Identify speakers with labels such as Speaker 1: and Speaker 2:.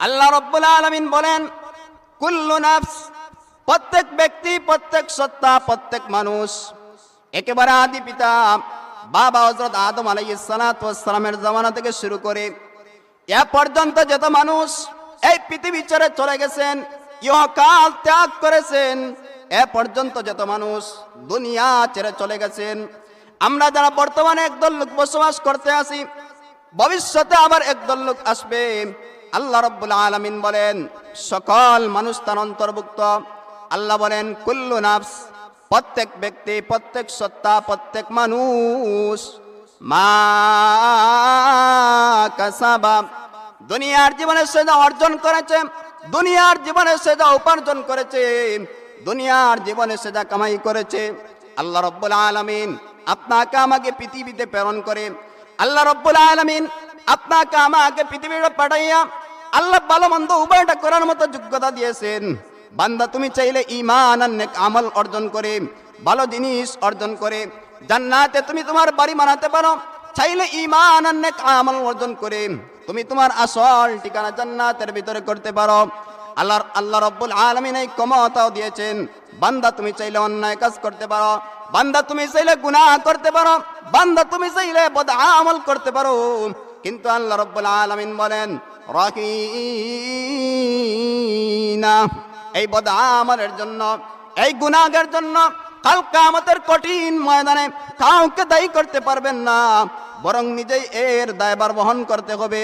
Speaker 1: আল্লাহ রাব্বুল আলামিন বলেন, কুল্লু নাফস, প্রত্যেক ব্যক্তি, প্রত্যেক সত্তা, প্রত্যেক মানুষ, একেবারে আদি পিতা বাবা হযরত আদম আলাইহিস সালাতু ওয়াস সালামের জামানা থেকে শুরু করে এ পর্যন্ত যত মানুষ এই পৃথিবী ছেড়ে চলে গেছেন, ইহকাল ত্যাগ করেছেন, এ পর্যন্ত যত মানুষ দুনিয়া ছেড়ে চলে গেছেন, আমরা যারা বর্তমানে একদল লোক বসবাস করতে আছি, ভবিষ্যতে আবার একদল লোক আসবে। আল্লাহ রাব্বুল আলামিন বলেন সকল মানুষ তার অন্তর্ভুক্ত। আল্লাহ বলেন কুল্লু নাফস, প্রত্যেক ব্যক্তি, প্রত্যেক সত্তা, প্রত্যেক মানুষ মা কাসাবা, দুনিয়ার জীবনে সে যা অর্জন করেছে, দুনিয়ার জীবনে সে যা উপার্জন করেছে, দুনিয়ার জীবনে সে যা কামাই করেছে, আল্লাহ রাব্বুল আলামিন আপনাকে আমাকে পৃথিবীতে প্রেরণ করে, আল্লাহ রাব্বুল আলামিন আপনাকে আমাকে পৃথিবীতে পাঠাইয়া আল্লাহ ভালো মন্দ উভয়টা করার মতো যোগ্যতা দিয়েছেন। বান্দা তুমি চাইলে ঈমান আর নেক আমল অর্জন করে, ভালো জিনিস অর্জন করে জান্নাতে তুমি তোমার বাড়ি বানাতে পারো। চাইলে ঈমান আর নেক আমল অর্জন করে তুমি তোমার আসল ঠিকানা জান্নাতের ভিতরে করতে পারো। আল্লাহ রাব্বুল আলামিন এই ক্ষমতাও দিয়েছেন। বান্দা তুমি চাইলে অন্যায় কাজ করতে পারো, বান্দা তুমি চাইলে গুনাহ করতে পারো, বান্দা তুমি চাইলে বদআমল করতে পারো। কিন্তু আল্লাহ রাব্বুল আলামিন বলেন রাকিনা, এই বদআমলের জন্য, এই গুনাহের জন্য কাল কিয়ামতের কঠিন ময়দানে কাউকে দায়ী করতে পারবেন না, বরং নিজেই এর দায়ভার বহন করতে হবে।